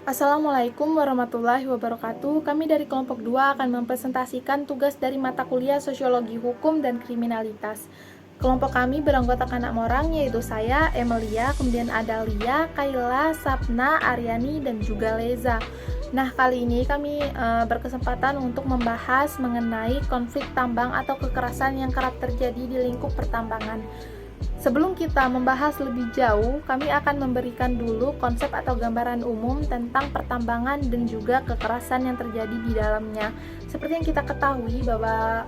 Assalamualaikum warahmatullahi wabarakatuh. Kami dari kelompok 2 akan mempresentasikan tugas dari mata kuliah Sosiologi Hukum dan Kriminalitas. Kelompok kami beranggotakan 6 orang, yaitu saya, Emilia, kemudian ada Lia, Kaila, Sapna, Aryani, dan juga Leza. Nah, kali ini kami berkesempatan untuk membahas mengenai konflik tambang atau kekerasan yang kerap terjadi di lingkup pertambangan. Sebelum kita membahas lebih jauh, kami akan memberikan dulu konsep atau gambaran umum tentang pertambangan dan juga kekerasan yang terjadi di dalamnya. Seperti yang kita ketahui bahwa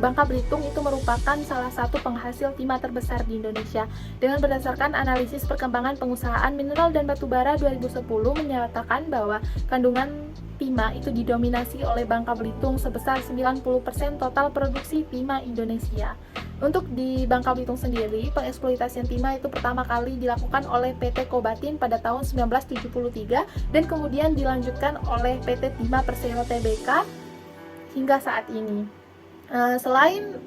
Bangka Belitung itu merupakan salah satu penghasil timah terbesar di Indonesia. Dengan berdasarkan analisis perkembangan pengusahaan mineral dan batu bara 2010 menyatakan bahwa kandungan timah itu didominasi oleh Bangka Belitung sebesar 90% total produksi timah Indonesia. Untuk di Bangka Belitung sendiri, pengeksploitasian timah itu pertama kali dilakukan oleh PT Kobatin pada tahun 1973 dan kemudian dilanjutkan oleh PT Timah Persero Tbk hingga saat ini. Selain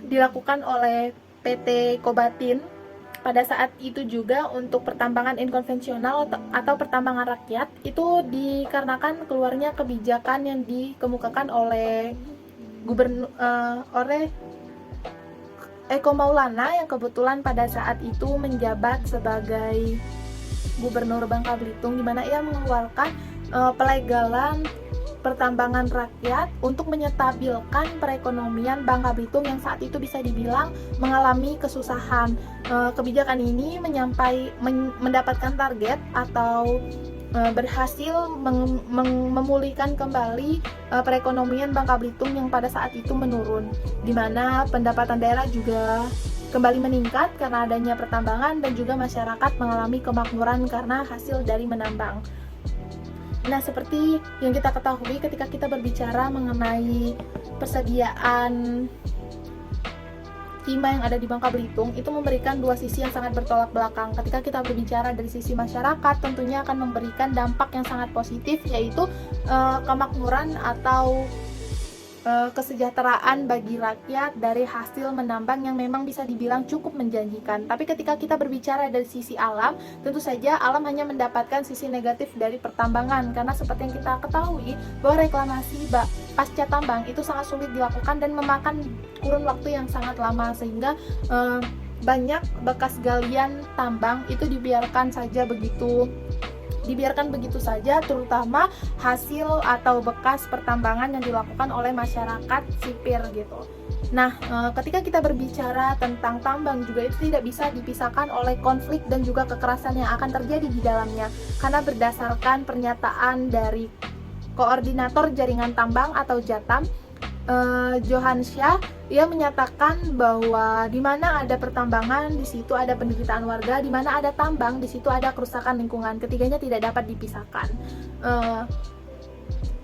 dilakukan oleh PT Kobatin, pada saat itu juga untuk pertambangan inkonvensional atau pertambangan rakyat itu dikarenakan keluarnya kebijakan yang dikemukakan oleh Eko Maulana yang kebetulan pada saat itu menjabat sebagai Gubernur Bangka Belitung, di mana ia mengeluarkan pelegalan pertambangan rakyat untuk menyetabilkan perekonomian Bangka Belitung yang saat itu bisa dibilang mengalami kesusahan. Kebijakan ini mendapatkan target atau berhasil memulihkan kembali perekonomian Bangka Belitung yang pada saat itu menurun, di mana pendapatan daerah juga kembali meningkat karena adanya pertambangan dan juga masyarakat mengalami kemakmuran karena hasil dari menambang. Nah, seperti yang kita ketahui ketika kita berbicara mengenai persediaan timah yang ada di Bangka Belitung, itu memberikan dua sisi yang sangat bertolak belakang. Ketika kita berbicara dari sisi masyarakat, tentunya akan memberikan dampak yang sangat positif, yaitu kemakmuran atau kesejahteraan bagi rakyat dari hasil menambang yang memang bisa dibilang cukup menjanjikan. Tapi ketika kita berbicara dari sisi alam, tentu saja alam hanya mendapatkan sisi negatif dari pertambangan, karena seperti yang kita ketahui bahwa reklamasi pasca tambang itu sangat sulit dilakukan dan memakan kurun waktu yang sangat lama, sehingga banyak bekas galian tambang itu dibiarkan begitu saja, terutama hasil atau bekas pertambangan yang dilakukan oleh masyarakat sipir gitu. Nah, ketika kita berbicara tentang tambang juga itu tidak bisa dipisahkan oleh konflik dan juga kekerasan yang akan terjadi di dalamnya, karena berdasarkan pernyataan dari Koordinator Jaringan Tambang atau JATAM, Johan Syah, ia menyatakan bahwa di mana ada pertambangan, di situ ada penderitaan warga, di mana ada tambang, di situ ada kerusakan lingkungan. Ketiganya tidak dapat dipisahkan.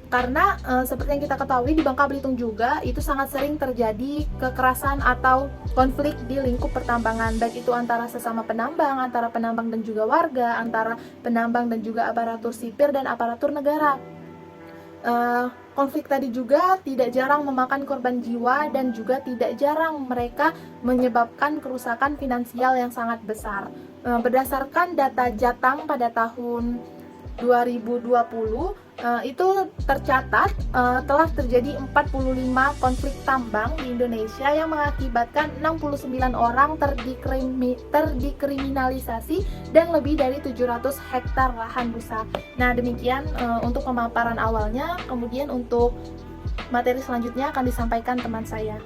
Karena seperti yang kita ketahui di Bangka Belitung juga itu sangat sering terjadi kekerasan atau konflik di lingkup pertambangan, baik itu antara sesama penambang, antara penambang dan juga warga, antara penambang dan juga aparatur sipir dan aparatur negara. Konflik tadi juga tidak jarang memakan korban jiwa dan juga tidak jarang mereka menyebabkan kerusakan finansial yang sangat besar. Berdasarkan data Jatang pada tahun 2020 itu tercatat telah terjadi 45 konflik tambang di Indonesia yang mengakibatkan 69 orang terdikriminalisasi dan lebih dari 700 hektar lahan rusak. Nah, demikian untuk pemaparan awalnya. Kemudian untuk materi selanjutnya akan disampaikan teman saya.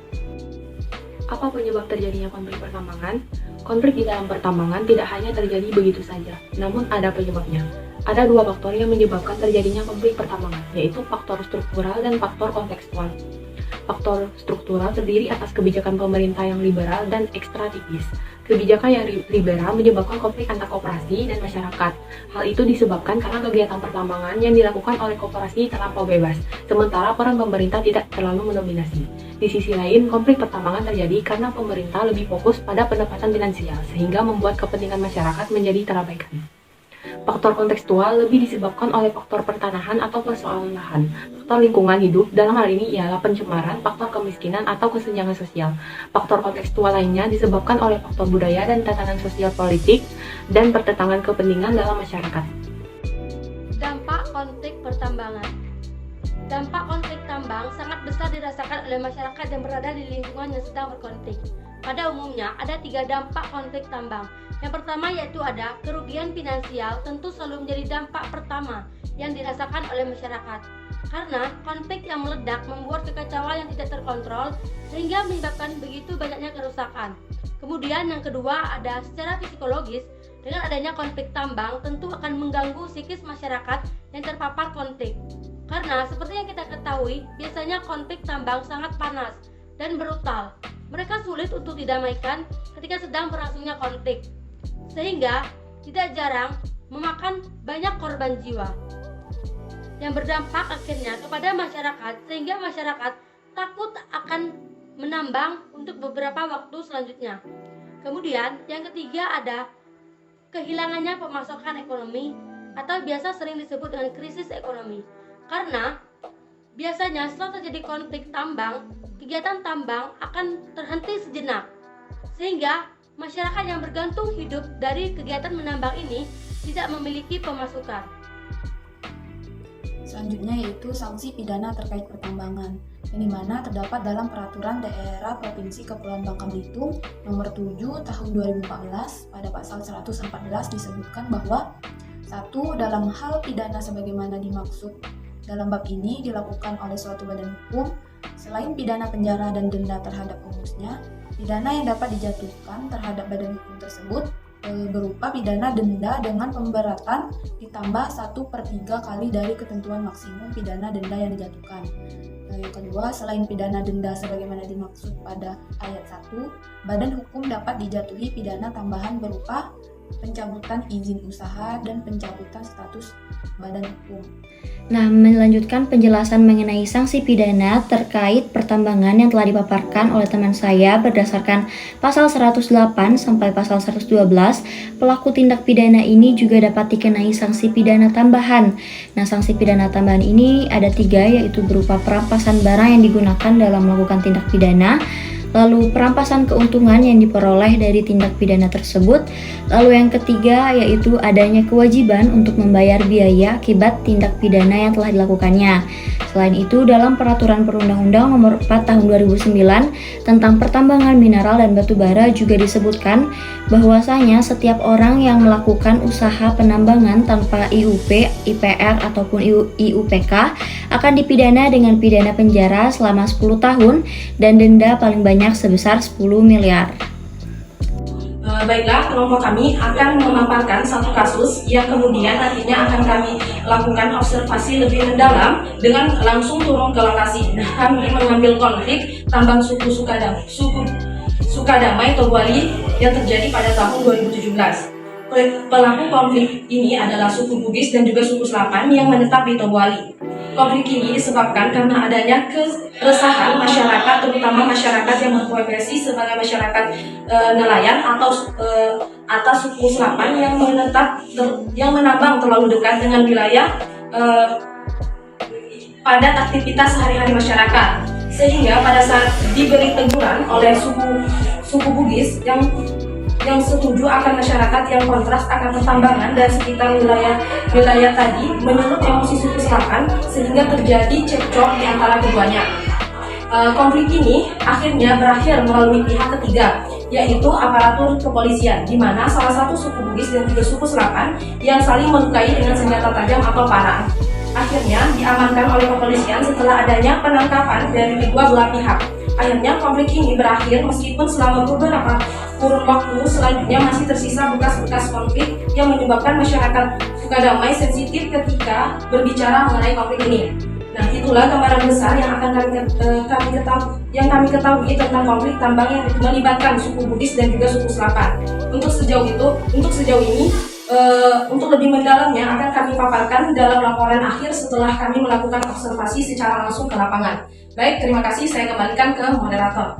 Apa penyebab terjadinya konflik pertambangan? Konflik di dalam pertambangan tidak hanya terjadi begitu saja, namun ada penyebabnya. Ada dua faktor yang menyebabkan terjadinya konflik pertambangan, yaitu faktor struktural dan faktor kontekstual. Faktor struktural terdiri atas kebijakan pemerintah yang liberal dan ekstratifis. Kebijakan yang liberal menyebabkan konflik antar koperasi dan masyarakat. Hal itu disebabkan karena kegiatan pertambangan yang dilakukan oleh koperasi terlampau bebas, sementara peran pemerintah tidak terlalu mendominasi. Di sisi lain, konflik pertambangan terjadi karena pemerintah lebih fokus pada pendapatan finansial, sehingga membuat kepentingan masyarakat menjadi terabaikan. Faktor kontekstual lebih disebabkan oleh faktor pertanahan atau persoalan lahan. Faktor lingkungan hidup dalam hal ini ialah pencemaran, faktor kemiskinan atau kesenjangan sosial. Faktor kontekstual lainnya disebabkan oleh faktor budaya dan tatanan sosial politik dan pertentangan kepentingan dalam masyarakat. konflik pertambangan. Dampak konflik tambang sangat besar dirasakan oleh masyarakat yang berada di lingkungan yang sedang berkonflik. Pada umumnya, ada 3 dampak konflik tambang. Yang pertama yaitu ada kerugian finansial, tentu selalu menjadi dampak pertama yang dirasakan oleh masyarakat. Karena konflik yang meledak membuat kekacauan yang tidak terkontrol sehingga menyebabkan begitu banyaknya kerusakan. Kemudian yang kedua ada secara psikologis, dengan adanya konflik tambang tentu akan mengganggu psikis masyarakat yang terpapar konflik. Karena seperti yang kita ketahui, biasanya konflik tambang sangat panas dan brutal. Mereka sulit untuk didamaikan ketika sedang berlangsungnya konflik, sehingga tidak jarang memakan banyak korban jiwa yang berdampak akhirnya kepada masyarakat, sehingga masyarakat takut akan menambang untuk beberapa waktu selanjutnya. Kemudian yang ketiga ada kehilangannya pemasukan ekonomi atau biasa sering disebut dengan krisis ekonomi. Karena biasanya setelah terjadi konflik tambang, kegiatan tambang akan terhenti sejenak, sehingga masyarakat yang bergantung hidup dari kegiatan menambang ini tidak memiliki pemasukan. Selanjutnya yaitu sanksi pidana terkait pertambangan, yang dimana terdapat dalam Peraturan Daerah Provinsi Kepulauan Bangka Belitung Nomor 7 Tahun 2014 pada pasal 114 disebutkan bahwa 1. Dalam hal pidana sebagaimana dimaksud dalam bab ini dilakukan oleh suatu badan hukum, selain pidana penjara dan denda terhadap pemusnya, pidana yang dapat dijatuhkan terhadap badan hukum tersebut berupa pidana denda dengan pemberatan ditambah 1/3 kali dari ketentuan maksimum pidana denda yang dijatuhkan. Yang kedua, selain pidana denda sebagaimana dimaksud pada ayat 1, badan hukum dapat dijatuhi pidana tambahan berupa pencabutan izin usaha dan pencabutan status badan hukum. Nah, melanjutkan penjelasan mengenai sanksi pidana terkait pertambangan yang telah dipaparkan oleh teman saya berdasarkan pasal 108 sampai pasal 112, pelaku tindak pidana ini juga dapat dikenai sanksi pidana tambahan. Nah, sanksi pidana tambahan ini ada 3, yaitu berupa perampasan barang yang digunakan dalam melakukan tindak pidana, lalu perampasan keuntungan yang diperoleh dari tindak pidana tersebut, lalu yang ketiga yaitu adanya kewajiban untuk membayar biaya akibat tindak pidana yang telah dilakukannya. Selain itu, dalam Peraturan Perundang-Undang Nomor 4 Tahun 2009 tentang pertambangan mineral dan batu bara juga disebutkan bahwasanya setiap orang yang melakukan usaha penambangan tanpa IUP, IPR ataupun IUPK akan dipidana dengan pidana penjara selama 10 tahun dan denda paling banyak sebesar 10 miliar. Baiklah, kelompok kami akan memaparkan satu kasus yang kemudian nantinya akan kami lakukan observasi lebih mendalam dengan langsung turun ke lokasi. Nah, kami mengambil konflik tambang suku Sukadamai Togwali yang terjadi pada tahun 2017. Pelaku konflik ini adalah suku Bugis dan juga suku Selapan yang menetap di Togwali. Konflik ini disebabkan karena adanya keresahan masyarakat, terutama masyarakat yang berprofesi sebagai masyarakat nelayan atau atas suku Selapan yang menambang terlalu dekat dengan wilayah padat aktivitas sehari-hari masyarakat, sehingga pada saat diberi teguran oleh suku Bugis yang setuju akan masyarakat yang kontras akan pertambangan dan sekitar wilayah tadi menurut emosi suku Selapan, sehingga terjadi cekcok di antara keduanya. Konflik ini akhirnya berakhir melalui pihak ketiga, yaitu aparatur kepolisian, di mana salah satu suku Bugis dan juga suku Selapan yang saling melukai dengan senjata tajam atau parang akhirnya diamankan oleh kepolisian setelah adanya penangkapan dari kedua belah pihak. Akhirnya konflik ini berakhir meskipun selama beberapa kurun waktu selanjutnya masih tersisa bekas-bekas konflik yang menyebabkan masyarakat Sukadamai sensitif ketika berbicara mengenai konflik ini. Nah, itulah gambaran besar yang akan kami ketahui tentang konflik tambang yang melibatkan suku Bugis dan juga suku Selapan. Untuk sejauh ini, untuk lebih mendalamnya akan kami paparkan dalam laporan akhir setelah kami melakukan observasi secara langsung ke lapangan. Baik, terima kasih. Saya kembalikan ke moderator.